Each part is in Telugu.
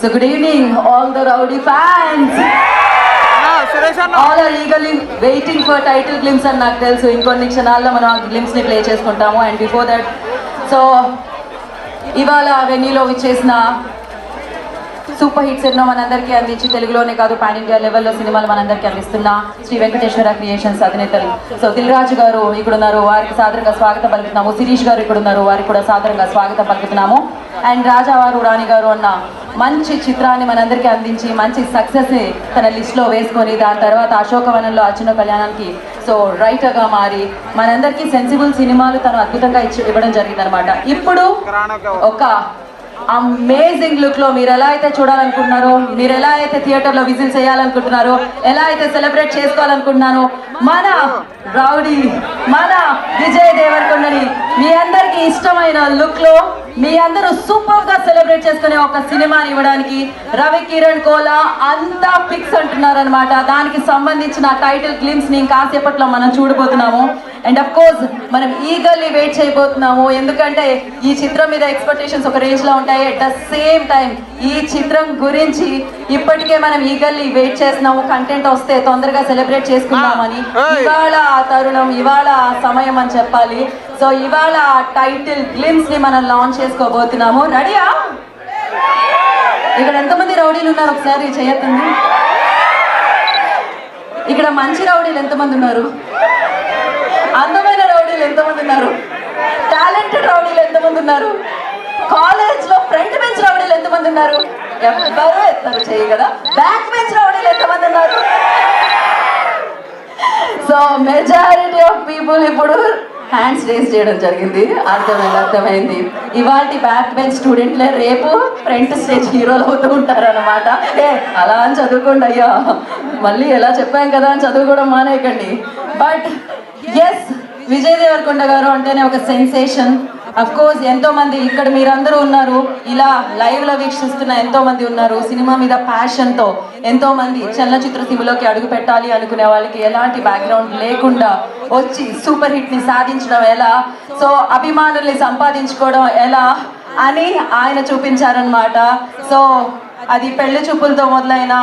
So good evening, all the rowdy fans. All are eagerly waiting for title glimpse and నాకు తెలుసు ఇంకొన్ని క్షణాల్లో మనం ఆ గ్లిమ్స్ ని ప్లే చేసుకుంటాము. అండ్ బిఫోర్ దట్, సో ఇవాళ వెన్యూలో విచ్చేసిన సూపర్ హిట్స్ ఎన్నో మనందరికీ అందించి తెలుగులోనే కాదు పాన్ ఇండియా లెవెల్లో సినిమాలు మనందరికీ అందిస్తున్న శ్రీ వెంకటేశ్వర క్రియేషన్స్ అధినేతలు సో దిల్ రాజు గారు ఇక్కడ ఉన్నారు, వారికి సాదరంగా స్వాగతం పలుకుతున్నాము. శిరీష్ గారు ఇక్కడ ఉన్నారు, వారికి కూడా సాదరంగా స్వాగతం పలుకుతున్నాము. అండ్ రాజావారు రాణి గారు అన్న మంచి చిత్రాన్ని మనందరికీ అందించి మంచి సక్సెస్ని తన లిస్ట్లో వేసుకొని దాని తర్వాత అశోకవనంలో అర్జున కళ్యాణానికి సో రైటర్గా మారి మనందరికీ సెన్సిబుల్ సినిమాలు తను అద్భుతంగా ఇవ్వడం జరిగిందనమాట. ఇప్పుడు ఒక అమేజింగ్ లుక్ లో మీరు ఎలా అయితే చూడాలనుకుంటున్నారో, మీరు ఎలా అయితే థియేటర్ లో విజిల్ చేయాలనుకుంటున్నారో, ఎలా అయితే సెలబ్రేట్ చేసుకోవాలనుకుంటున్నారో మన రౌడీ మన విజయ్ దేవరకొండని మీ అందరికి ఇష్టమైన లుక్ లో మీ అందరూ సూపర్ గా సెలబ్రేట్ చేసుకునే ఒక సినిమాని ఇవ్వడానికి రవి కిరణ్ కోలా అంతా ఫిక్స్ అంటున్నారనమాట. దానికి సంబంధించిన టైటిల్ గ్లిమ్స్ ని కాసేపట్లో మనం చూడబోతున్నాము. అండ్ అఫ్ కోర్స్ మనం ఈగర్లీ వెయిట్ చేయబోతున్నాము, ఎందుకంటే ఈ చిత్రం మీద ఎక్స్పెక్టేషన్స్ ఒక రేంజ్ లో ఉంటాయి. అట్ ద సేమ్ టైం ఈ చిత్రం గురించి ఇప్పటికే మనం ఈగర్లీ వెయిట్ చేస్తున్నాము, కంటెంట్ వస్తే తొందరగా సెలబ్రేట్ చేసుకుందామని. ఇవాళ ఆ తరుణం, ఇవాళ ఆ సమయం అని చెప్పాలి. సో ఇవాళ టైటిల్ గ్లిమ్స్ ని మనం లాంచ్ చేసుకోబోతున్నాము. రెడీయా? ఇక్కడ ఎంతమంది రౌడీలు ఉన్నారు ఒకసారి చేయొద్దండి. ఇక్కడ మంచి రౌడీలు ఎంతమంది ఉన్నారు? అందమైన రౌడీలు ఎంతమంది ఉన్నారు? టాలెంటెడ్ రౌడీలు ఎంతమంది ఉన్నారు? కాలేజ్ లో ఫ్రంట్ బెంచ్ రౌడీలు ఎంతమంది ఉన్నారు? ఎవరు ఎత్తారు చేయి కదా. బ్యాక్ బెంచ్ రౌడీలు ఎంతమంది ఉన్నారు? సో మెజారిటీ ఆఫ్ పీపుల్ ఇప్పుడు హ్యాండ్స్ రేస్ చేయడం జరిగింది. అర్థమైంది. ఇవాళ బ్యాక్ బెంచ్ స్టూడెంట్లే రేపు ఫ్రంట్ స్టేజ్ హీరోలు అవుతూ ఉంటారు అనమాట. అలా అని చదువుకోండి అయ్యా, మళ్ళీ ఎలా చెప్పాం కదా అని చదువుకోవడం మానేయకండి. బట్ ఎస్, విజయ్ దేవరకొండ గారు అంటేనే ఒక సెన్సేషన్. అఫ్ కోర్స్ ఎంతో మంది ఇక్కడ మీరందరూ ఉన్నారు, ఇలా లైవ్ లో వీక్షిస్తున్న ఎంతో మంది ఉన్నారు. సినిమా మీద ప్యాషన్ తో ఎంతో మంది చలనచిత్ర సీమలోకి అడుగు పెట్టాలి అనుకునే వాళ్ళకి ఎలాంటి బ్యాక్గ్రౌండ్ లేకుండా వచ్చి సూపర్ హిట్ ని సాధించడం ఎలా, సో అభిమానుల్ని సంపాదించుకోవడం ఎలా అని ఆయన చూపించారనమాట. సో అది పెళ్లి చూపులతో మొదలైన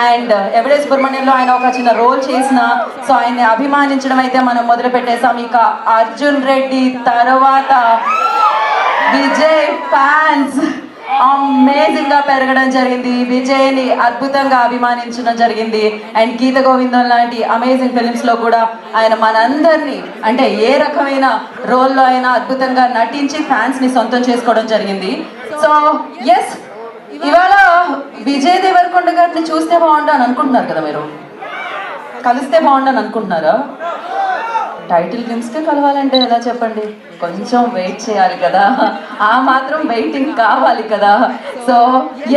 అండ్ ఎవడే సుబ్రహ్మణ్యంలో ఆయన ఒక చిన్న రోల్ చేసిన, సో ఆయన్ని అభిమానించడం అయితే మనం మొదలు పెట్టేసాం. ఇక అర్జున్ రెడ్డి తర్వాత విజయ్ ఫ్యాన్స్ అమేజింగ్ గా పెరగడం జరిగింది. విజయ్ని అద్భుతంగా అభిమానించడం జరిగింది. అండ్ గీత గోవిందం లాంటి అమేజింగ్ ఫిలిమ్స్ లో కూడా ఆయన మనందరినీ అంటే ఏ రకమైన రోల్లో అయినా అద్భుతంగా నటించి ఫ్యాన్స్ ని సొంతం చేసుకోవడం జరిగింది. సో ఎస్, ఇవాళ విజయ్ దేవరకొండ గారిని చూస్తే బాగుంటాను అనుకుంటున్నారు కదా, మీరు కలిస్తే బాగుంటాను అనుకుంటున్నారా? టైటిల్ గ్లిమ్స్కే కలవాలంటే ఎలా చెప్పండి, కొంచెం వెయిట్ చేయాలి కదా, ఆ మాత్రం వెయిటింగ్ కావాలి కదా. సో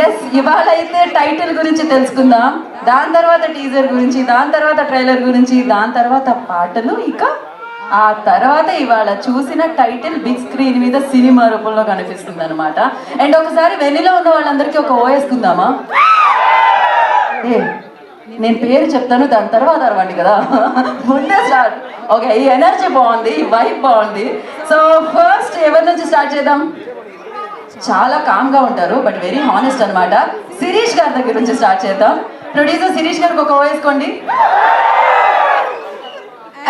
ఎస్, ఇవాళ అయితే టైటిల్ గురించి తెలుసుకుందాం, దాని తర్వాత టీజర్ గురించి, దాని తర్వాత ట్రైలర్ గురించి, దాని తర్వాత పాటలు, ఇక ఆ తర్వాత ఇవాళ చూసిన టైటిల్ బిగ్ స్క్రీన్ మీద సినిమా రూపంలో కనిపిస్తుంది అనమాట. అండ్ ఒకసారి వెన్నెలో ఉన్న వాళ్ళందరికీ ఒక ఓయేసుకుందామా? నేను పేరు చెప్తాను, దాని తర్వాత అరవండి కదా, ముందే స్టార్ట్. ఓకే, ఈ ఎనర్జీ బాగుంది, ఈ వైబ్ బాగుంది. సో ఫస్ట్ ఎవరి నుంచి స్టార్ట్ చేద్దాం? చాలా కామ్గా ఉంటారు బట్ వెరీ హానెస్ట్ అనమాట. శిరీష్ గారి దగ్గర నుంచి స్టార్ట్ చేద్దాం. ప్రొడ్యూసర్ శిరీష్ గారికి ఒక ఓయేసుకోండి.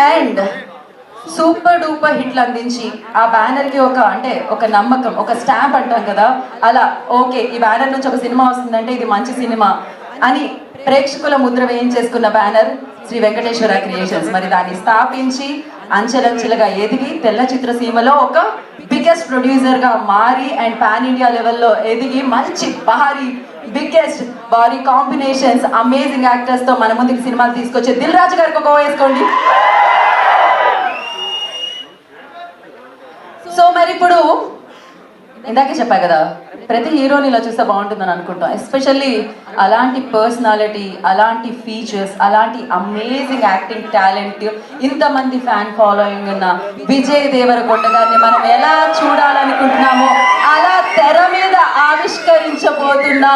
అండ్ సూపర్ డూపర్ హిట్లు అందించి ఆ బ్యానర్ కి ఒక నమ్మకం, ఒక స్టాంప్ అంటాం కదా, అలా ఓకే ఈ బ్యానర్ నుంచి ఒక సినిమా వస్తుందంటే ఇది మంచి సినిమా అని ప్రేక్షకుల ముద్ర వేయించేసుకున్న బ్యానర్ శ్రీ వెంకటేశ్వర క్రియేషన్స్. మరి దాన్ని స్థాపించి అంచెలంచెలుగా ఎదిగి తెల్ల చిత్రసీమలో ఒక బిగ్గెస్ట్ ప్రొడ్యూసర్ గా మారి అండ్ పాన్ ఇండియా లెవెల్లో ఎదిగి మంచి బిగ్గెస్ట్ భారీ కాంబినేషన్స్ అమేజింగ్ యాక్టర్స్ తో మన ముందుకి సినిమాలు తీసుకొచ్చే దిల్ రాజు గారికి ఒక వేసుకోండి. సో మరి ఇప్పుడు ఇందాకే చెప్పా కదా, ప్రతి హీరోని ఇలా చూస్తే బాగుంటుందని అనుకుంటాం. ఎస్పెషల్లీ అలాంటి పర్సనాలిటీ, అలాంటి ఫీచర్స్, అలాంటి అమేజింగ్ యాక్టింగ్ టాలెంట్, ఇంతమంది ఫ్యాన్ ఫాలోయింగ్ ఉన్న విజయ్ దేవరకొండ గారిని మనం ఎలా చూడాలనుకుంటున్నామో అలా తెర మీద ఆవిష్కరించబోతున్న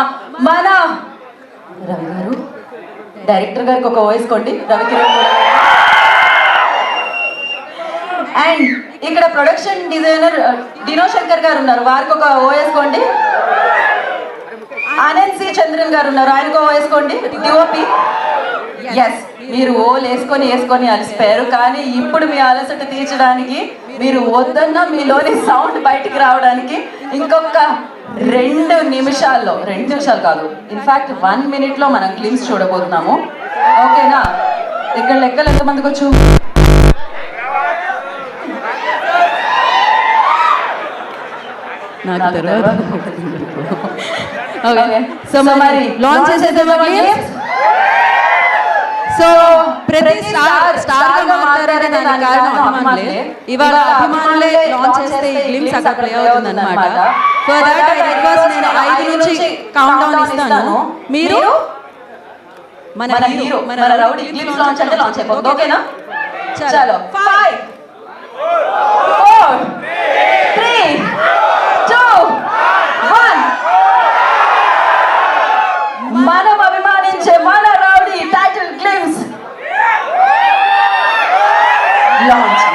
మన రవి గారు, డైరెక్టర్ గారికి ఒక వేసుకోండి. రవికిరణ్ అండ్ ఇక్కడ ప్రొడక్షన్ డిజైనర్ డినో శంకర్ గారు ఉన్నారు, వారికి ఒక ఓ వేసుకోండి. ఆనంద్ సి చంద్రన్ గారు ఉన్నారు, ఆయనకు వేసుకోండి డిఓపి. ఎస్, మీరు ఓలు వేసుకొని అలసిపోయారు, కానీ ఇప్పుడు మీ అలసట తీర్చడానికి, మీరు వద్దన్న మీలోని సౌండ్ బయటికి రావడానికి ఇంకొక 2 నిమిషాలు కాదు, ఇన్ఫాక్ట్ 1 minute మనం గ్లిమ్స్ చూడబోతున్నాము. ఓకేనా? ఇక్కడ లెక్కలు ఎంతమందికి వచ్చు? నాకు తర్వాత సో మరి లాంచ్ చేసేద్దామా గ్లిమ్స్? సో ప్రతి స్టార్ గా మాట్లాడే దానికి కారణం అభిమానులే. ఇవాళ అభిమానులే లాంచ్ చేస్తే ఈ గ్లిమ్స్ అక్కడ ప్లే అవుతుంది అనమాట. ఫర్ దట్ ఐ రిక్వెస్ట్, నేను 5 నుంచి కౌంట్ డౌన్ ఇస్తాను. మీరు మన హీరో మన రౌడీ గ్లిమ్స్ లాంచ్ అంటే లాంచ్ అయిపోతుంది. ఓకేనా? చలో 5 4 3 2 1. మనం అభిమానించే మన రౌడీ టైటిల్ గ్లిమ్స్ లాంచ్.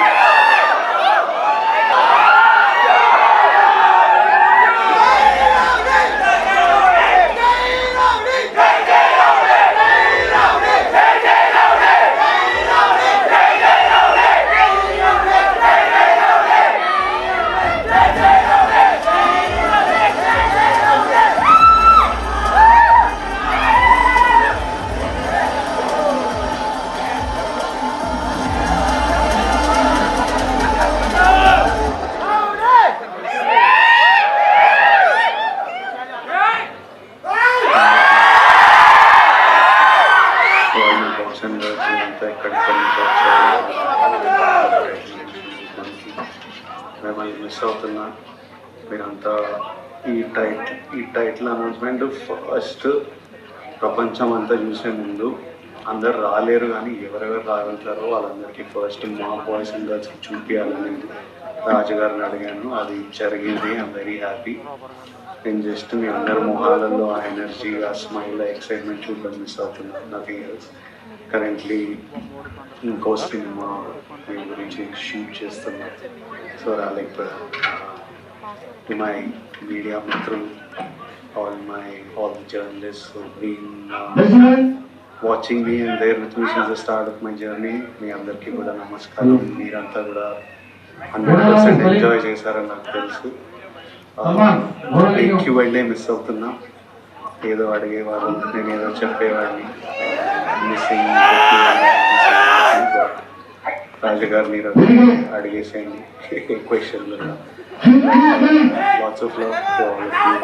మిమ్మల్ని మిస్ అవుతున్నా. మీరంతా ఈ టైటిల్ అనౌన్స్మెంట్ ఫస్ట్ ప్రపంచం అంతా చూసే ముందు అందరు రాలేరు, కానీ ఎవరెవరు రాగలుగుతారో వాళ్ళందరికీ ఫస్ట్ మా బాయ్స్ అండ్ గర్ల్స్కి చూపించాలని రాజుగారిని అడిగాను. అది జరిగింది. I'm very happy. నేను జస్ట్ మీ అందరి మొహాలలో ఆ ఎనర్జీ, ఆ స్మైల్, ఆ ఎక్సైట్మెంట్ చూడడం మిస్ అవుతున్నాను. Nothing else. కరెంట్లీ ఇంకో సినిమా మీ గురించి షూట్ చేస్తున్నాను. సో లైక్ మై మీడియా మిత్రులు, all the journalists who've been watching me and there with me since the start of my journey, మీ అందరికీ కూడా నమస్కారం. మీరంతా కూడా 100% ఎంజాయ్ చేశారని నాకు తెలుసు. క్యూ వెళ్ళే మిస్ అవుతున్నా. ఏదో అడిగేవాళ్ళు, నేను ఏదో చెప్పేవాడిని. మిస్సింగ్ రాజుగారు మీరు అడిగేసేయండి క్వశ్చన్లు. Lots of love to all of you.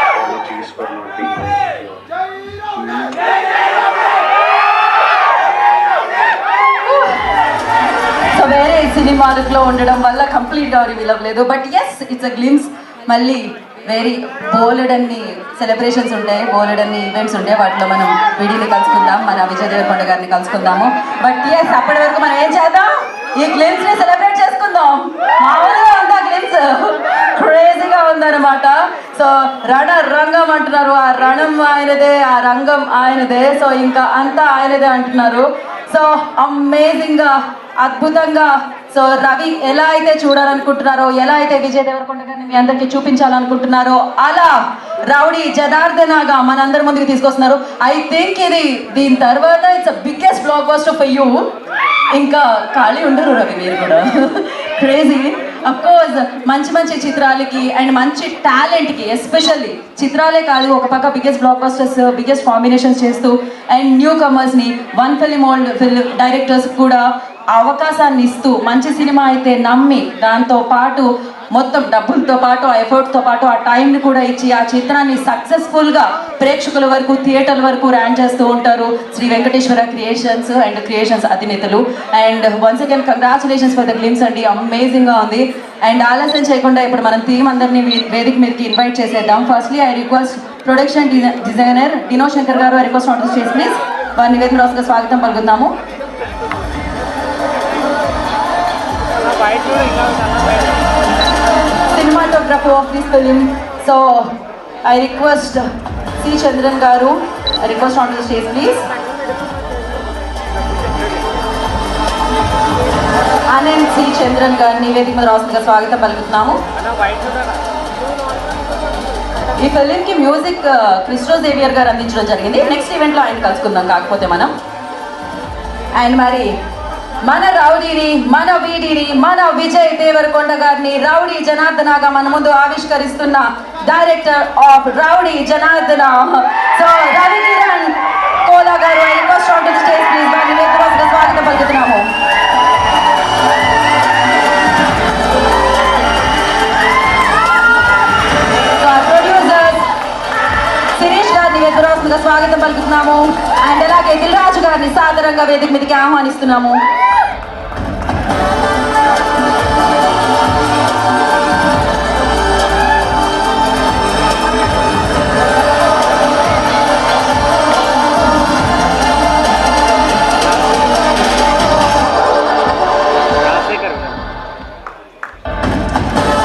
Apologies for not being there. So వేరే సినిమాలో ఉండడం వల్ల కంప్లీట్గా రివీల్ అవ్వలేదు. But yes, it's a glimpse. మళ్ళీ వెరీ బోలెడన్ని సెలబ్రేషన్స్ ఉంటాయి, బోలెడన్ని ఈవెంట్స్ ఉంటాయి. వాటిలో మనం విడిని కలుసుకుందాం, మన విజయ్ దేవరకొండ గారిని కలుసుకుందాము. బట్ ఎస్, అప్పటి వరకు మనం ఏం చేద్దాం? ఈ గ్లిమ్స్ ని సెలబ్రేట్ చేసుకుందాం. మామూలుగా ఉందా గ్లిమ్స్? క్రేజీగా ఉందన్నమాట. సో రంగం అంటున్నారు, ఆ రణం ఆయనదే, ఆ రంగం ఆయనదే. సో ఇంకా అంతా ఆయనదే అంటున్నారు. సో అమేజింగ్ గా, అద్భుతంగా. సో రవి ఎలా అయితే చూడాలనుకుంటున్నారో, ఎలా అయితే విజయ్ దేవరకొండ గారిని మీ అందరికీ చూపించాలనుకుంటున్నారో, అలా రౌడీ జనార్దనగా మనందరి ముందుకు తీసుకొస్తున్నారు. ఐ థింక్ దీని తర్వాత it's biggest block buster for you. ఇంకా ఖాళీ ఉండరు రవి మీరు కూడా. క్రేజీ. అఫ్ కోర్స్ మంచి చిత్రాలకి అండ్ మంచి టాలెంట్కి, ఎస్పెషల్లీ చిత్రాలే కాదు, ఒక పక్క biggest blockbusters, biggest combinations చేస్తూ అండ్ న్యూ కమర్స్ని, one film old film directors కూడా అవకాశాన్ని ఇస్తూ, మంచి సినిమా అయితే నమ్మి, దాంతో పాటు మొత్తం డబ్బులతో పాటు, ఆ ఎఫర్ట్తో పాటు ఆ టైంని కూడా ఇచ్చి ఆ చిత్రాన్ని సక్సెస్ఫుల్గా ప్రేక్షకుల వరకు, థియేటర్ల వరకు ర్యాన్ చేస్తూ ఉంటారు Sri Venkateswara creations and creations అధినేతలు. And once again congratulations for the glimpse అండి, అమేజింగ్గా ఉంది. అండ్ ఆలస్యం చేయకుండా ఇప్పుడు మనం టీం అందరినీ వేదిక మీదకి ఇన్వైట్ చేసేద్దాం. Firstly I request production designer Dino Shankar గారు, I request on the stage please. వారిని వేదిక రాసుగా స్వాగతం పలుకుతాము. Cinematography of this film. So I request C. Chandran Garu. I request onto the stage, please. Anand C. Chandran Garu వేదిక మీద రాసుగా స్వాగతం పలుకుతున్నాము. ఈ ఫిలింకి మ్యూజిక్ క్రిస్టో జేవియర్ గారు అందించడం జరిగింది. నెక్స్ట్ ఈవెంట్లో ఆయన కలుసుకుందాం కాకపోతే మనం. అండ్ మరి మన రౌడీని, మన వీడిని, మన విజయ్ దేవరకొండ గారిని రౌడీ జనార్దనగా మన ముందు ఆవిష్కరిస్తున్న director of Rowdy Janardhana, so Ravi Kiran Kola గారు request on to the stage please. వారిని వేదికగా స్వాగతం పలుకుతున్నాము. స్వాగతం పలుకుతున్నాము. అండ్ అలాగే దిల్రాజు గారిని సాదరంగా వేదిక మీదకి ఆహ్వానిస్తున్నాము.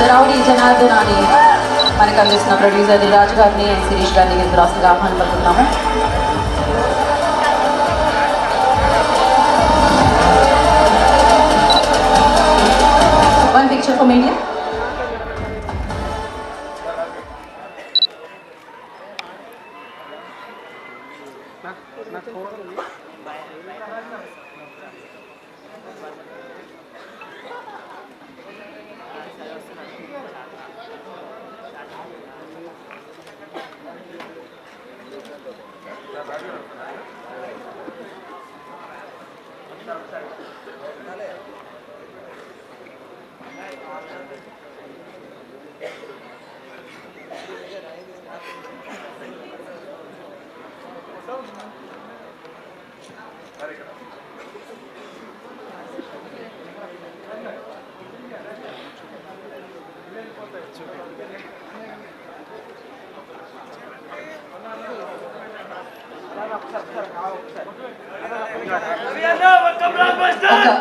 రౌడీ జనార్దనాని మనకు అందిస్తున్న ప్రొడ్యూసర్ దిల్రాజు గారిని అండ్ శిరీష్ గారిని రాష్ట్రంగా ఆహ్వానం పలుకుతున్నాము. One picture for media.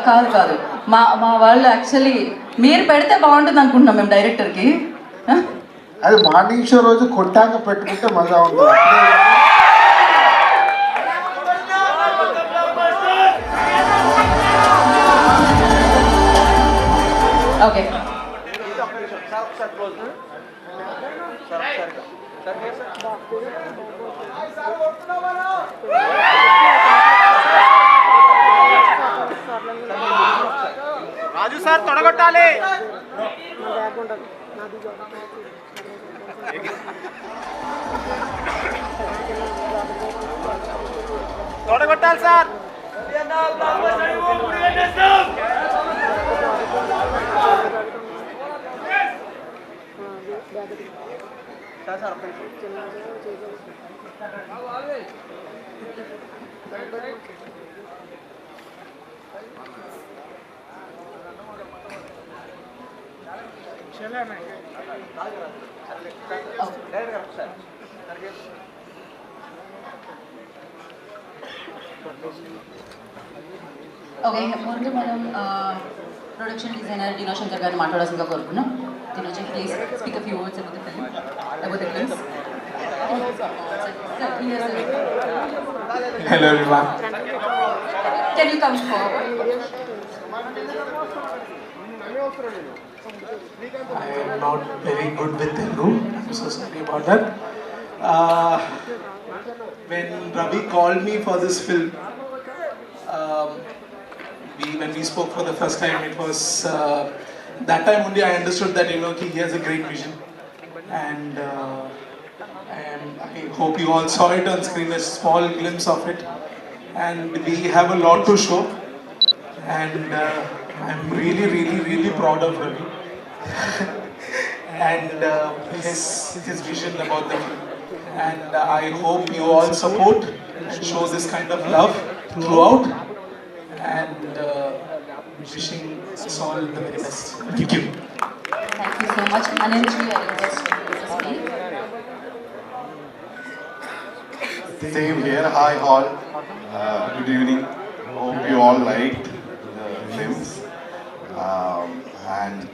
కాదు కాదు మా మా వాళ్ళు యాక్చువల్లీ మీరు పెడితే బాగుంటుంది అనుకుంటున్నాం మేము డైరెక్టర్కి. అది మార్నింగ్ షో రోజు కొట్టాక పెట్టుకుంటే మజా ఉంటుంది. ఓకే రాజు సార్ తొడగొట్టాలి. తొడగొట్టాలి సార్. ఓకే ముందు మనం ప్రొడక్షన్ డిజైనర్ డినో శంకర్ గారిని మాట్లాడాల్సిందిగా కోరుకున్నాం. Dinoji please speak a few words about the film, about the films. Hello everyone. Can you come forward? I am not very good with Telugu. I'm so sorry about that. Uh, when Ravi called me for this film, um, when we spoke for the first time, it was that time only I understood that he has a great vision, and I hope you all saw it on screen, a small glimpse of it, and we have a lot to show, and I'm really proud of Ravi and his vision about the film, and I hope you all support and show this kind of love throughout, and wishing us all the very best. Thank you. Thank you so much. Anilji, I request you to speak. Same here. Hi all. Good evening. Hope you all liked the films. And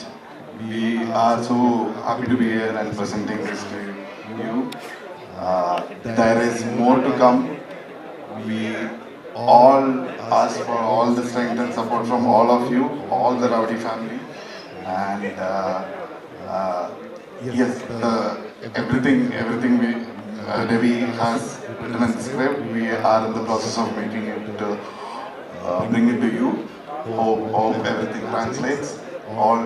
we are so happy to be here and presenting this to you. There is more to come. We all ask for all the strength and support from all of you, all the Rowdy family. And yes, everything we Ravi has written in the script. We are in the process of making it, bring it to you. Hope everything translates. All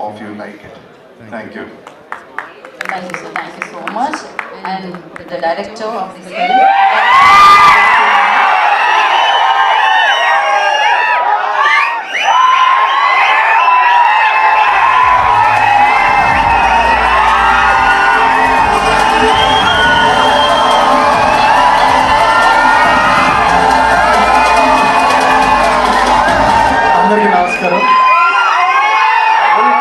of you like it. Thank you. Thank you so much. And the director of this film. అందరికీ నమస్కారం.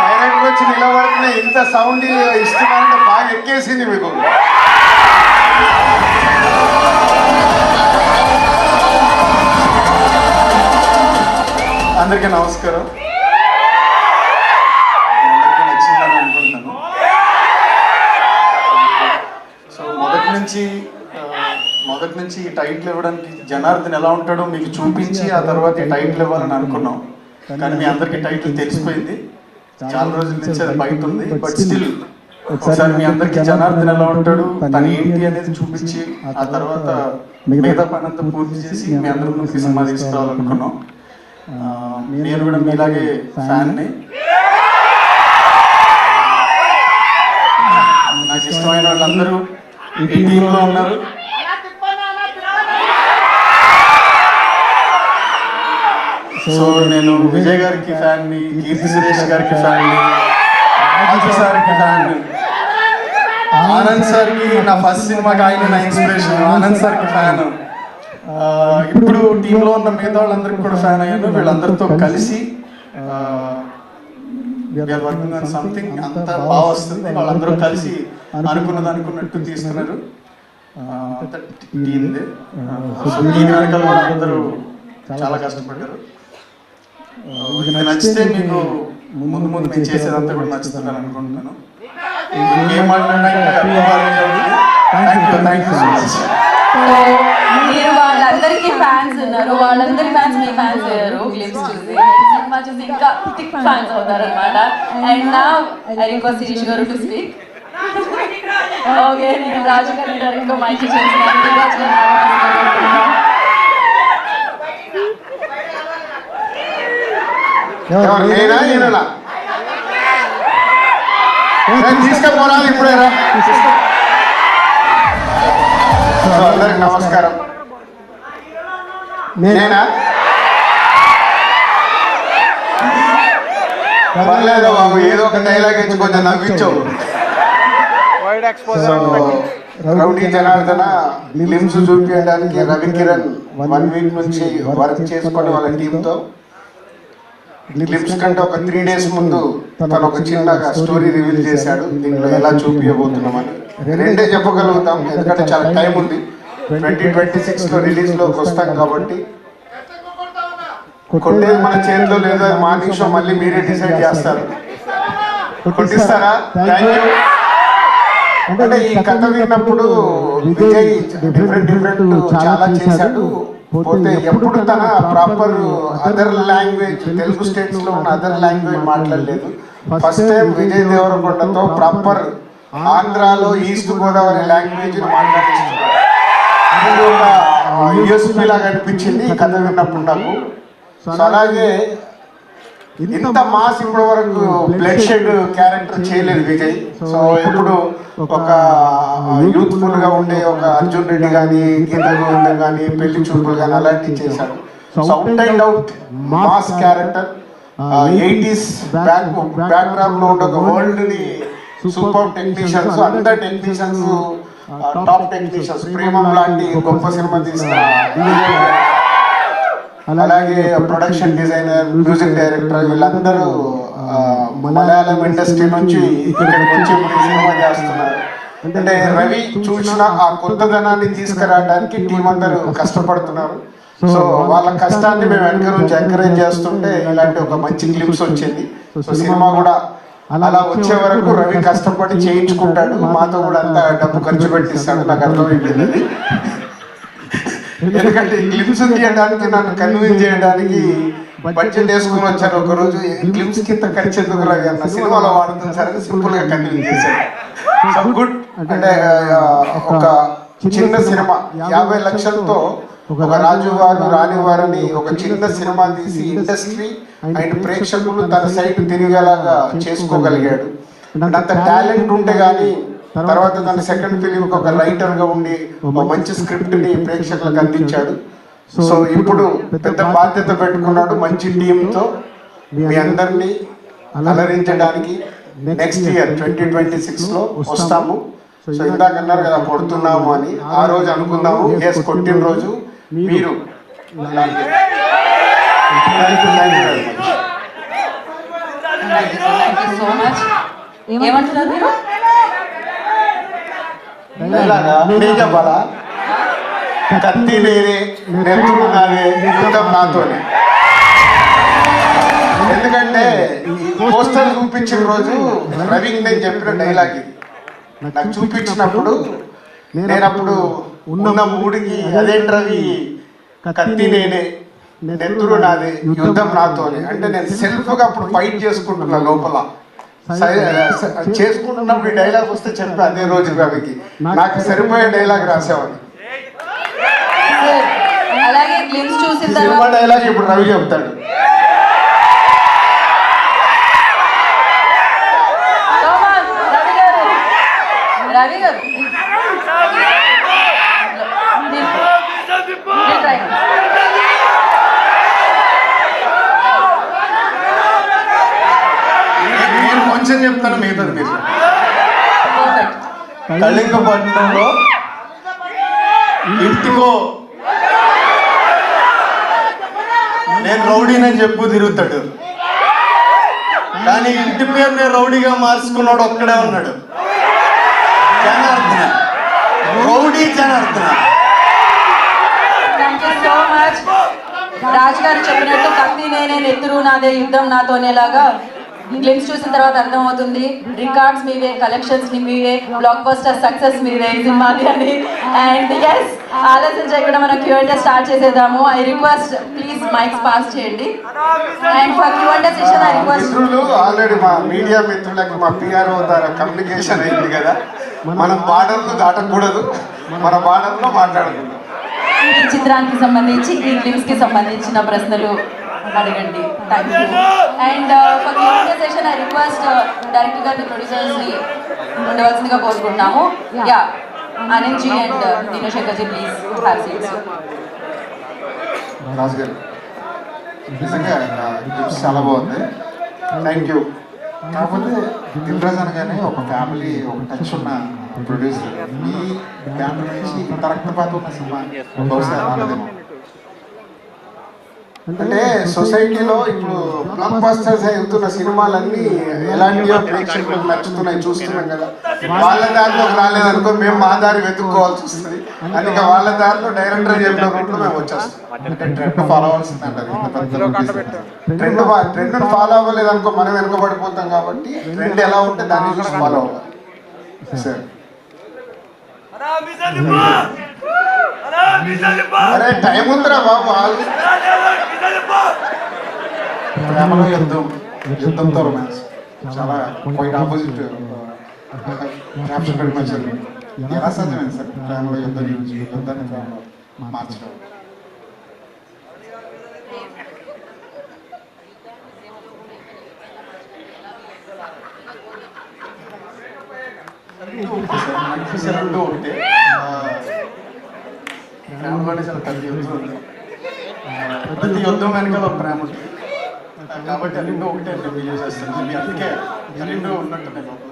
డైరెక్టర్ వచ్చి నిలబడితే ఇంత సౌండ్ ఇష్టమంటే బాగా ఎక్కేసింది మీకు. అందరికీ నమస్కారం. అందరికీ నచ్చిందని అనుకుంటున్నాను. సో మొదటి నుంచి ఈ టైటిల్ ఇవ్వడానికి జనార్దన్ ఎలా ఉంటాడో మీకు చూపించి ఆ తర్వాత ఈ టైటిల్ ఇవ్వాలని అనుకున్నాం. కానీ మీ అందరికీ టైటిల్ తెలిసిపోయింది. చాలా రోజుల నుంచి అది బయట ఉంది. బట్ స్టిల్ ఒకసారి మీ అందరికీ జనార్దన్ ఎలా ఉంటాడు, తను ఏంటి అనేది చూపించి ఆ తర్వాత మిగతా పని అంతా పూర్తి చేసి మీ అందరి ముందుకు సినిమా తీసుకురావాలనుకున్నాం. నేను కూడా మీలాగే ఫ్యాన్ని. నాకు ఇష్టమైన వాళ్ళందరూ ఈ టీంలో ఉన్నారు. సో నేను విజయ్ గారికి ఫ్యాన్ని, కీర్తి సురేష్ గారికి ఫ్యాన్ని, రాజు సార్కి ఫ్యాన్, ఆనంద్ సార్కి నా ఫస్ట్ సినిమాకి ఆయన నా ఇన్స్పిరేషన్, ఆనంద్ సార్కి ఫ్యాన్. ఇప్పుడు టీంలో ఉన్న మిగతా వాళ్ళందరికీ కూడా ఫ్యాన్ అయ్యాను. వీళ్ళందరితో కలిసి వర్కింగ్ ఆన్ సంథింగ్ అంత బాగా వస్తుంది. వాళ్ళందరూ కలిసి అనుకున్నట్టు తీస్తున్నారు. టీమ్ దీని వెనకాల కూడా అందరూ చాలా కష్టపడ్డారు. ఇది నచ్చితే మీకు ముందు నేను చేసేదంతా కూడా నచ్చుతున్నాను అనుకుంటున్నాను. ఇంకేం మాట్లాడినా మీరు వాళ్ళందరికీ ఫ్యాన్స్ ఉన్నారు, వాళ్ళందరి ఫ్యాన్స్ మీ ఫ్యాన్స్ అయ్యారు. గ్లిమ్స్ చూసి సినిమా చూసి ఇంకా థిక్ ఫ్యాన్స్ అవుతారు అనమాట. అండ్ నా ఐ రిక్వెస్ట్ శిరీష్ గారు టు స్పీక్. ఓకే, నేను రాజు గారి డైరెక్ట్గా మైక్ చేస్తున్నాను. తీసుకపోరాలి ఇప్పుడే. అందరికి నమస్కారం. నేనా పర్లేదు బాబు, ఏదో ఒక డైలాగ్ ఇచ్చి కొంచెం నవ్వించావు. రౌడీ జనార్దన గ్లిమ్స్ చూపించడానికి రవికిరణ్ 1 వీక్ నుంచి వర్క్ చేసుకొని వాళ్ళ టీంతో గ్లిమ్స్ కంటే ఒక 3 days ముందు తను ఒక చిన్నగా స్టోరీ రివీల్ చేశాడు. దీంట్లో ఎలా చూపించబోతున్నామని 2 చెప్పగలుగుతాం, ఎందుకంటే చాలా టైం ఉంది. 2026లో రిలీజ్లోకి వస్తాం కాబట్టి కొట్టేది మన చేతిలో లేదు. అది మార్నింగ్ షో మళ్ళీ మీరే డిసైడ్ చేస్తారు. కొట్టిస్తారా? Thank you. అంటే ఈ కథ విన్నప్పుడు విజయ్ డిఫరెంట్ చాలా చేశాడు. పోతే ఎప్పుడు తన proper other language, Telugu states లో ఉన్న అదర్ లాంగ్వేజ్ మాట్లాడలేదు. ఫస్ట్ టైం విజయ్ దేవరకొండతో ప్రాపర్ ఆంధ్రాలో ఈస్ట్ గోదావరి లాంగ్వేజ్ మాట్లాడిస్తున్నారు. ఇది ఒక యూఎస్పీ లాగా అనిపించింది ఈ కథ విన్నప్పుడు నాకు. సో అలాగే ఇంత మాస్ ఇప్పటి వరకు బ్లడ్ షెడ్ క్యారెక్టర్ చేయలేదు విజయ్. సో ఇప్పుడు ఒక యూత్ఫుల్ గా ఉండే ఒక అర్జున్ రెడ్డి కానీ, గీత గోవిందం కానీ, పెళ్లి చూపులు కానీ అలాంటివి చేశాడు. So out and out mass character. 80s background లో ఉన్న ఒక వరల్డ్ ని సూపర్ టెక్నీషియన్స్, అందరు టెక్నీషియన్స్ టాప్ టెక్నీషియన్స్, ప్రేమం లాంటి గొప్ప సినిమా తీసిన, అలాగే ప్రొడక్షన్ డిజైనర్, మ్యూజిక్ డైరెక్టర్ వీళ్ళందరూ మలయాళం ఇండస్ట్రీ నుంచి ఇక్కడికి వచ్చి సినిమా చేస్తున్నారు. అంటే రవి చూసిన ఆ కొత్తదనాన్ని తీసుకురావడానికి టీం అందరూ కష్టపడుతున్నారు. సో వాళ్ళ కష్టాన్ని మేము వెనక నుంచి ఎంకరేజ్ చేస్తుంటే ఇలాంటి ఒక మంచి క్లిప్స్ వచ్చింది. సో సినిమా కూడా అలా వచ్చే వరకు రవి కష్టపడి చేయించుకుంటాడు, మాతో కూడా అంతా డబ్బు ఖర్చు పెట్టిస్తాడు. నాకు అర్థమైపోయింది. ఎందుకంటే క్లిప్స్ తీయడానికి, నన్ను కన్విన్స్ చేయడానికి బడ్జెట్ వేసుకుని వచ్చారు. ఒక రోజు క్లిప్స్ కింద ఖర్చు ఎందుకు అన్న సినిమాలో వాడుతుంది సరే సింపుల్ గా కన్విన్స్ చేశారు. So good. అంటే ఒక చిన్న సినిమా 50 లక్షలతో ఒక రాజు వారు రాణి వారిని ఒక చిన్న సినిమా తీసి ఇండస్ట్రీ అండ్ ప్రేక్షకులు తన సైడ్ తిరిగేలాగా చేసుకోగలిగాడు. అంత టాలెంట్ ఉంటే కానీ తర్వాత తన సెకండ్ ఫిలిం ఒక రైటర్ గా ఉండి ఒక మంచి స్క్రిప్ట్ ని ప్రేక్షకులకు అందించాడు. సో ఇప్పుడు పెద్ద బాధ్యత పెట్టుకున్నాడు మంచి టీంతో మీ అందరినీ అలరించడానికి. నెక్స్ట్ ఇయర్ 2026 లో వస్తాము. సో ఇందాక అన్నారు కదా కొడుతున్నాము అని, ఆ రోజు అనుకుందాము. ఎస్, కొట్టిన రోజు మీరు. So much. ఏమంటున్నారు మీరు? నేను చెప్పాలా? కత్తి నేనే, నెత్తురు నాదే, యుద్ధం నాతోనే. ఎందుకంటే పోస్టర్ చూపించిన రోజు రవికి నేను చెప్పిన డైలాగ్ ఇది. నాకు చూపించినప్పుడు నేను అప్పుడు ఉన్న మూడికి అదేంటి రవి కత్తి నేనే, నెత్తురు నాదే, యుద్ధం నాతోనే అంటే నేను సెల్ఫ్ గా అప్పుడు ఫైట్ చేసుకుంటున్నా లోపల. చేసుకుంటున్నప్పుడు ఈ డైలాగ్ వస్తే చెప్పి అదే రోజు రవికి నాకు సరిపోయే డైలాగ్ రాసేవాడిని. అలాగే గ్లిమ్స్ చూసిన సినిమా తర్వాత డైలాగ్ ఇప్పుడు రవి చెప్తాడు. రవి గారు నేను కొంచెం చెప్తాను, మిగతాది మీరు. కళింగపట్నంలో ఇంటికో నేను రౌడీనని చెప్పు తిరుగుతాడు, కానీ ఇంటి పేరు నేను రౌడీగా మార్చుకున్నాడు ఒక్కడే ఉన్నాడు. Janardhana, Rowdy Janardhana. Thank you so much. Raju గారు చెప్పినట్టు కత్తి నేనే, నెత్తురు నాదే, యుద్ధం నాతోనేలాగా గ్లిమ్స్ చూసిన తర్వాత అర్థమవుతుంది. రికార్డ్స్ మీవే, కలెక్షన్స్ మీవే, బ్లాక్ బస్టర్ సక్సెస్ మీవే సినిమాది అని. అండ్ ఎస్, ఆలస్యం చేయకుండా మనం Q&A స్టార్ట్ చేసేద్దాము. I request please mics pass చేయండి. And for Q&A session I request. మిత్రులు ఆల్రెడీ మా మీడియా మిత్రులకు మా PRO ద్వారా కమ్యూనికేషన్ అయింది కదా, మనం బార్డర్లు దాటకూడదు, మన బార్డర్లో మాట్లాడుకుందాం. ఈ చిత్రానికి సంబంధించి ఈ గ్లిమ్స్ కి సంబంధించిన ప్రశ్నలు అడగండి. Thank you. And for Q&A session I request director గారిని, ప్రొడ్యూసర్స్ ని ఉండవలసిందిగా కోరుకుంటున్నాము. Yeah, Anil ji and Dinasekhar ji please have seats. Raju గారు నిజంగా గిఫ్ట్స్ చాలా బాగుంది, థ్యాంక్ యూ. కాకపోతే దిల్రాజ్ అనగానే ఒక ఫ్యామిలీ, ఒక టచ్ ఉన్న ప్రొడ్యూసర్, మీ బ్యానర్ నుంచి ఇంత రక్తపాతం ఉన్న సినిమా బహుశా రాలేదేమో. అంటే సొసైటీలో ఇప్పుడు బ్లాక్ బస్టర్స్ అవుతున్న సినిమాలన్నీ ఎలాంటివో ప్రేక్షకులకు నచ్చుతున్నాయి, చూస్తున్నాం కదా. వాళ్ళ దారిలోకి రాలేదనుకో మేము మా దారి వెతుక్కోవాల్సి వస్తుంది. అందుకే వాళ్ళ దారిలో డైరెక్టర్ చెప్పిన రూట్లో మేము వచ్చేస్తాం. అంటే ట్రెండ్ ఫాలో అవ్వాల్సింది అంటారు. ట్రెండ్ ఫాలో అవ్వలేదు అనుకో మనం వెనుకబడిపోతాం. కాబట్టి ట్రెండ్ ఎలా ఉంటే దాన్ని చూసి ఫాలో అవ్వాలి. సరే, అరే టైం ఉందిరా బాబు. ప్రేమలో యుద్ధం, యుద్ధంతో రొమాన్స్ చాలా క్వైట్ ఆపోజిట్ క్యాప్షన్ మధ్యలో ఎలా సాధ్యమైంది సార్? ప్రేమలో యుద్ధం నుంచి యుద్ధాన్ని ప్రేమలో మార్చడం. రెండు ఒకటే, ప్రేమలోనే చాలా పెద్ద యుద్ధం ఉంది. ప్రతి యుద్ధం వెనకాల ఒక ప్రేమ ఉంటుంది. కాబట్టి రెండు ఒకటే రివ్యూ చేసేస్తాను. అందుకే రెండు ఉన్నట్టున్నాయి లోపల.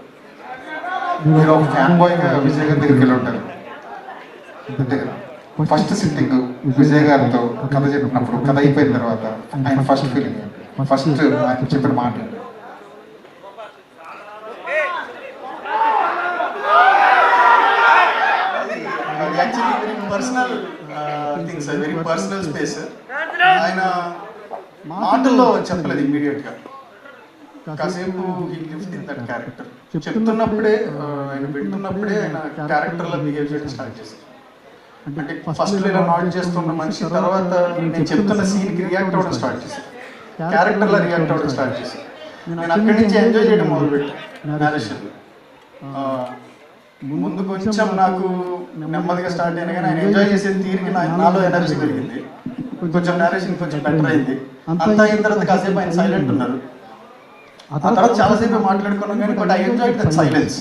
మీరు ఒక ఫ్యాన్ బాయ్గా విజయ్ గారి దగ్గరికి వెళ్ళి ఉంటారు అంతే కదా. ఫస్ట్ సిట్టింగ్ విజయ్ గారితో కథ చెప్పినప్పుడు, కథ అయిపోయిన తర్వాత ఆయన ఫస్ట్ ఫీలింగ్, ఫస్ట్ ఆయన చెప్పిన మాట actually very personal things, very personal space. ఆయన మాటల్లో చెప్పలేదు ఇమ్మీడియట్గా. కాసేపు ఈ లిఫ్ట్ ఇన్ దట్ క్యారెక్టర్ చెప్తున్నప్పుడే, ఆయన వింటున్నప్పుడే ఆయన క్యారెక్టర్లో బిహేవ్ చేయడం స్టార్ట్ చేశారు. అంటే ఫస్ట్ ఇలా నాట్ చేస్తున్న మనిషి తర్వాత నేను చెప్తున్న సీన్కి రియాక్ట్ అవ్వడం స్టార్ట్ చేశారు. క్యారెక్టర్లో రియాక్ట్ అవ్వడం స్టార్ట్ చేశాను. నేను అక్కడి నుంచి ఎంజాయ్ చేయడం మొదలుపెట్టాను నేరేషన్. ముందు కొంచెం నాకు నెమ్మదిగా స్టార్ట్ అయినా కానీ ఆయన ఎంజాయ్ చేసే తీరికి నాలో ఎనర్జీ పెరిగింది. కొంచెం నేరేషన్ కొంచెం బెటర్ అయింది. అంతా అయిన తర్వాత కాసేపు ఆయన సైలెంట్ ఉన్నారు. ఆ తర్వాత చాలాసేపు మాట్లాడుకున్నాం కానీ but I enjoy that silence.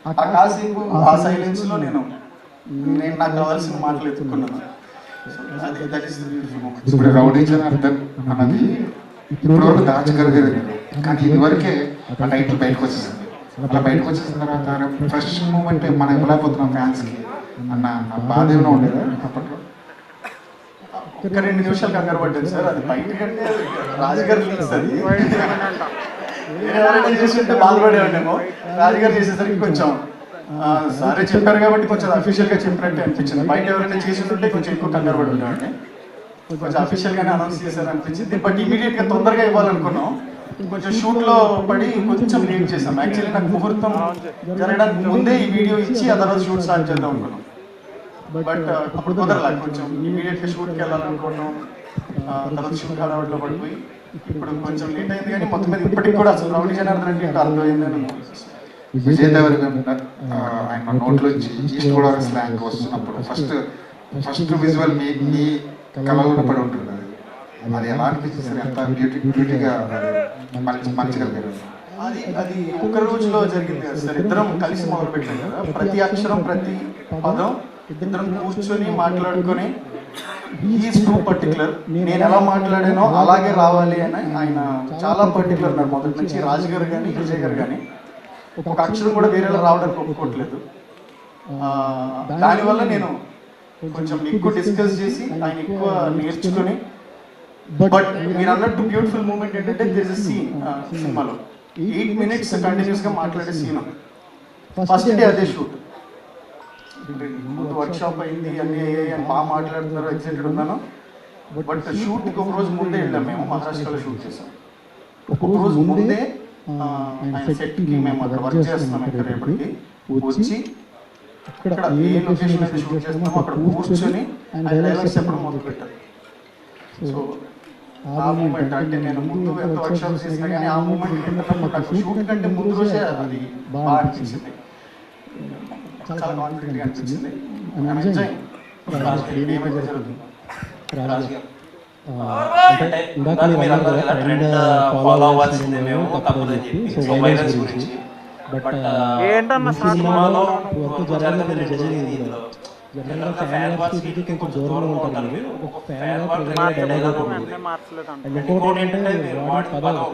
ఆ కాసేపు ఆ సైలెన్స్లో నేను నాకు కావాల్సిన మాటలు ఎత్తుకున్నాను. That is the beautiful moment. ఇప్పుడు రౌడీ జనార్దన్ అన్నది ఇప్పుడు వరకు దాచగలిగేది, కానీ ఇదివరకే ఆ టైటిల్ బయటకు వచ్చేసింది. అలా బయటకు వచ్చేసిన తర్వాత ఫస్ట్ మూమెంట్ మనం ఇవ్వలేకపోతున్నాం ఫ్యాన్స్కి అన్న బాధ ఏమైనా ఉండేదా అప్పట్లో? ఒక 2 నిమిషాలు కంగారు పడ్డాను సార్. అది బయటకంటే రాజుగారు రిలీజ్ అది ఎవరైనా చేస్తుంటే బాధపడేవాడేమో. రాజుగారు చేసేసరికి కొంచెం సారే చెప్పారు కాబట్టి కొంచెం అఫీషియల్గా చెప్పినట్టే అనిపించింది. బయట ఎవరైనా చేస్తుంటే కొంచెం ఎక్కువ కంగారు పడి ఉండేవాడిని. కొంచెం అఫీషియల్గానే అనౌన్స్ చేశారు అనిపించింది. బట్ ఇమీడియట్గా తొందరగా ఇవ్వాలనుకున్నాం. కొంచెం షూట్లో పడి కొంచెం లేట్ చేసాం. యాక్చువల్లీ నాకు ముహూర్తం జరగడానికి ముందే ఈ వీడియో ఇచ్చి ఆ తర్వాత షూట్ స్టార్ట్ చేద్దాం అనుకున్నాం. బట్ అప్పుడు కుదరలే. కొంచెం ఇమీడియట్గా షూట్కి వెళ్ళాలనుకోవడం, తర్వాత షూట్ హడావుడిలో పడిపోయి ఇప్పుడు కొంచెం లేట్ అయింది. కానీ మొత్తం మీద ఇప్పటికి కూడా అసలు రౌడీ జనార్దన్ అంటే అర్థమైందని విజయ్ దేవరకొండ ఆయన నోట్లోంచి ఈస్ట్ గోదావరి స్లాంగ్ వస్తున్నప్పుడు ఫస్ట్ విజువల్ మీ కళలో పడి ఉంటుంది. అది ఎలా అనిపించింది? ఎంత బ్యూటీగా మంచిగలిగారు. అది ఒక రోజులో జరిగింది కదా సార్. ఇద్దరం కలిసి మొదలు పెట్టాం కదా. ప్రతి అక్షరం ప్రతి పదం ఇద్దరం కూర్చొని మాట్లాడుకొని ఈజ్ టూ పర్టికులర్. నేను ఎలా మాట్లాడానో అలాగే రావాలి అని ఆయన చాలా పర్టికులర్ ఉన్నారు మొదటి నుంచి. రాజు గారు కానీ విజయ్ గారు కానీ ఒక అక్షరం కూడా వేరేలా రావడానికి ఒప్పుకోవట్లేదు. దానివల్ల నేను కొంచెం ఎక్కువ డిస్కస్ చేసి ఆయన ఎక్కువ నేర్చుకుని. బట్ మీరు అన్నట్టు బ్యూటిఫుల్ మూమెంట్ ఏంటంటే దిర్ ఇస్ సీన్ సినిమాలో 8 minutes కంటిన్యూస్గా మాట్లాడే సీన్. ఫస్ట్ డే అదే షూట్. ముందు వర్క్షాప్ అయింది, అన్నీ అయ్యాయి అని బాగా మాట్లాడుతున్నారు, ఎక్సైటెడ్ ఉన్నాను. బట్ షూట్కి ఒక రోజు ముందే వెళ్ళాం. మేము మహారాష్ట్రలో షూట్ చేసాం. ఒక రోజు ముందే ఆయన సెట్కి మేము అక్కడ వర్క్ చేస్తున్నాం. ఇక్కడ రేపటికి వచ్చి ఇక్కడ ఏ లొకేషన్ అయితే షూట్ చేస్తున్నామో అక్కడ కూర్చొని ఆయన డైలాగ్స్ చెప్పడం మొదలు పెట్టారు. సో ఆ మూమెంట్ అంటే నేను ముందు ఎంత వర్క్షాప్ చేసినా కానీ ఆ మూమెంట్ నాకు షూట్ కంటే ముందు రోజే అది బాగా అనిపించింది. చాలా కాన్ఫిడెంట్గా అనిపించింది. అంటే ఇందాక మీరు అన్నారు కదా ట్రెండ్ ఫాలో అవ్వాల్సిందే మేము తప్పదని చెప్పి. సో వైరస్ గురించి బట్ సినిమాలో వర్క్ జరిగింది. జనరల్గా ఫ్యాన్ వార్స్కి కొంచెం దూరంలో ఉంటారు. ఒక ఫ్యాన్ వార్ డైలాగ్ ఉంటుంది. అండ్ ఇంకోటి ఏంటంటే వాడి పదాలు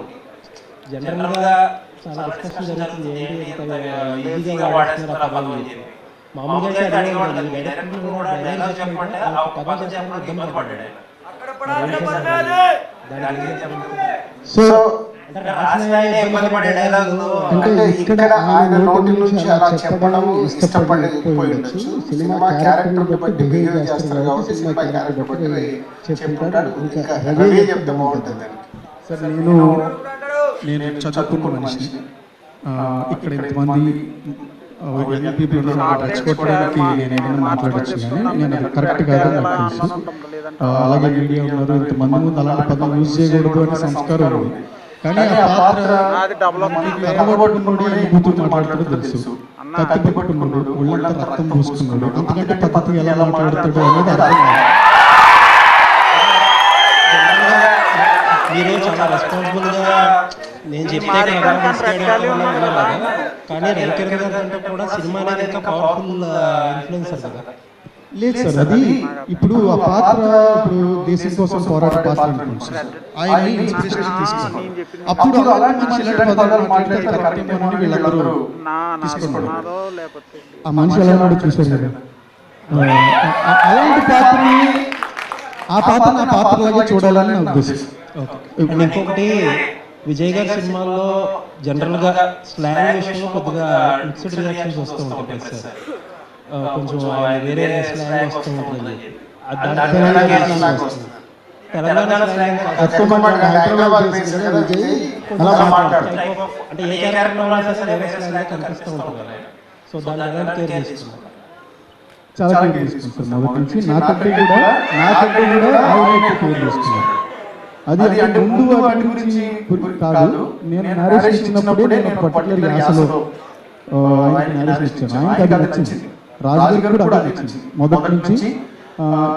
జనరల్గా చాలా డిస్కషన్ జరుగుతుంది. ఏంటి ఈజీగా వాడేస్తున్నారు ఆ పదాలు అని చెప్పి. మామూలుగా అయితే అడిగేవాడు డైరెక్టర్ కూడా డైలాగ్ చెప్పమంటే ఆ పదాలు చెప్పడానికి ఇబ్బంది పడ్డాడు. సో అంటే ఇక్కడ ఆయన నోటి నుంచి అలా చెప్పడం ఇష్టపడిపోయి ఉండొచ్చు. సినిమా క్యారెక్టర్ బట్టి బిహేవ్ చేస్తారు కాబట్టి సినిమా క్యారెక్టర్ బట్టి చెప్పుకుంటాడు. ఇంకా రవి చెప్తే బాగుంటుంది. సార్ నేను చదువుకున్న మనిషి. ఇక్కడ ఇంతమంది పీపుల్ రెచ్చగొట్టడానికి నేను ఏమైనా మాట్లాడచ్చు, కానీ నేను కరెక్ట్ కాదని నాకు తెలుసు. అలాగే మీడియా ఉన్నారు, ఇంతమంది ముందు అలాంటి పదం యూజ్ చేయకూడదు అనే సంస్కారం ఉంది. కానీ ఆ పాత్ర కనబడుకున్నాడు, బూతులు మాట్లాడుతూ తెలుసు, కత్తి పట్టుకున్నాడు, ఒళ్ళంతా రక్తం పూసుకున్నాడు. ఎందుకంటే పద్ధతి ఎలా మాట్లాడుతాడు అనేది అర్థం కాదు. మీరు చాలా రెస్పాన్సిబుల్గా నేను చెప్తే కానీ రైటర్ గారు అంటే కూడా సినిమా అనేది ఇంకా పవర్ఫుల్ ఇన్ఫ్లుయెన్సర్ కదా. లేదు సార్, అది ఇప్పుడు ఆ పాత్ర ఇప్పుడు దేశం కోసం పోరాట పాత్ర అనుకోండి సార్, ఆయన ఇన్స్పిరేషన్ తీసుకున్నాను. అప్పుడు అలాంటి మనిషి ఇలాంటి పదాలు మాట్లాడితే కరెక్టేమో అని వీళ్ళందరూ తీసుకున్నాడు. ఆ మనిషి ఎలా ఉన్నాడో చూశారు కదా. అలాంటి పాత్రని ఆ పాత్రలాగే చూడాలని నా ఉద్దేశం. ఇంకొకటి విజయ్ గారి సినిమాల్లో జనరల్గా స్లాంగ్ విషయంలో కొద్దిగా మిక్స్డ్ రియాక్షన్స్ వస్తూ ఉంటాయి సార్. కొంచెం వేరే స్లాంగ్ వస్తూ ఉంటుంది. తెలంగాణ స్లాంగ్ అంటే ఏ క్యారెక్టర్ వేరే స్లాంగ్ కనిపిస్తూ ఉంటుంది. సో దాన్ని ఎలా కేర్ చేస్తున్నారు? చాలా కేర్ తీసుకుంటారు. మొదటి నుంచి నాకంటే కూడా కేర్ చేస్తున్నారు. అది అంటే ముందు వాటి గురించి కాదు, నేను నరేషన్ ఇచ్చినప్పుడే నేను పర్టికులర్ యాసలో ఆయన నరేషన్ ఇచ్చాను. ఆయనకి అది నచ్చింది, రాజు గారు కూడా అది నచ్చింది మొదటి నుంచి.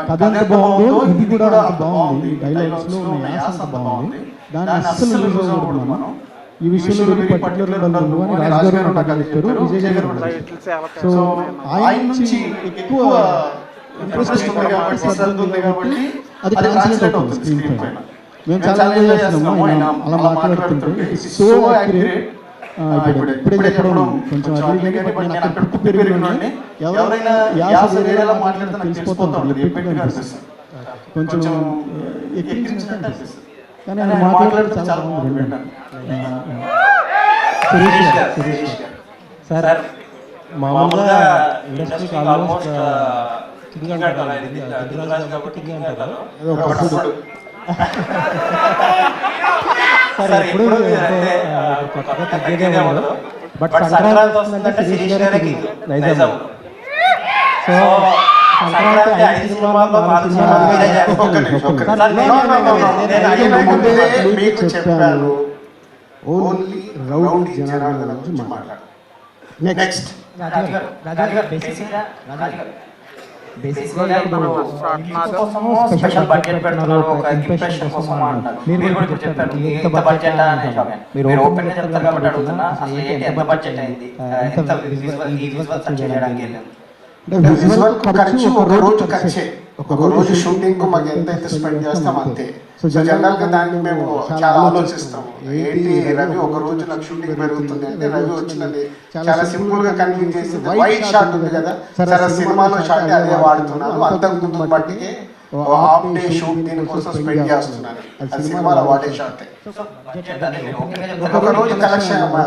కథ ఎంత బాగుందో ఇది కూడా అంత బాగుంది, డైలాగ్స్ లో ఉన్న యాస అంత బాగుంది, దాన్ని అస్సలు లూజ్ అవ్వకూడదు మనం. ఈ విషయంలో పర్టికులర్ అని రాజు గారు నాకు చెప్పారు, విజయ్ గారు. సో ఆయన నుంచి ఎక్కువ ఇంట్రెస్ట్ ఉంది కాబట్టి అది ట్రాన్స్లేట్ అవుతుంది స్క్రీన్ పైన. మేము చాలా ఎంజాయ్ చేస్తున్నాము ఆయన అలా మాట్లాడుతుంటే. So accurate. ఇప్పుడే ఎక్కడో కొంచెం అడిగి కానీ బట్ నేను అక్కడ పుట్టి పెరిగినోడిని, ఎవరైనా యాస వేరేలా మాట్లాడితే నాకు తెలిసిపోతాం, ఎప్పటికీ అనిపిస్తుంది, కొంచెం ఎక్కించినట్టు అనిపిస్తుంది. కానీ ఆయన మాట్లాడితే చాలా బాగుంది. సార్ మామూలుగా ఇండస్ట్రీకి ఆల్మోస్ట్ కింగ్ అంటారు, దిగ్గరాజు కాబట్టి కింగ్ అంటారు. సార్ ఎప్పుడు కొత్తగా తగ్గేదే ఉండదు, బట్ సంక్రాంతి వస్తుందంటే శిరీష్ గారే కింగ్ నైజాం. సో సంక్రాంతి 5 సినిమాల్లో 4 మీకు చెప్పాను, ఓన్లీ రౌడీ జనార్దన్ గురించి మాట్లాడు. నెక్స్ట్ స్పెషల్ బడ్జెట్ పెడుతున్నారు, ఒక ఇంప్రెషన్ కోసం అంటారు. మీరు కూడా ఇప్పుడు చెప్పారు ఎంత బడ్జెట్ అని. మీరు ఓపెన్ గా చెప్తారు కాబట్టి అడుగుతున్నా, అసలు ఏంటి, ఎంత బడ్జెట్ అయింది, ఎంత విజువల్స్ చేయడానికి వెళ్ళారు? విజువల్ ఖర్చు ఒక రోజు షూటింగ్ కు మాకు ఎంత అయితే స్పెండ్ చేస్తాం అంతే. సో జనరల్ గా దాన్ని మేము చాలా ఆలోచిస్తాం. ఏంటి రవి ఒక రోజు నాకు షూటింగ్ పెరుగుతుంది అంటే, రవి వచ్చినది చాలా సింపుల్ గా కన్విన్స్ చేసి వైట్ షాట్ ఉంది కదా సరే సినిమాలో షాట్ అదే వాడుతున్నాను, అంతకు ముందు బట్టి హాఫ్ డే షూట్ దీనికోసం స్పెండ్ చేస్తున్నాను, అది సినిమాలో వాడే షాట్. బడ్జెట్ అనేది ఒక రోజు కలెక్షన్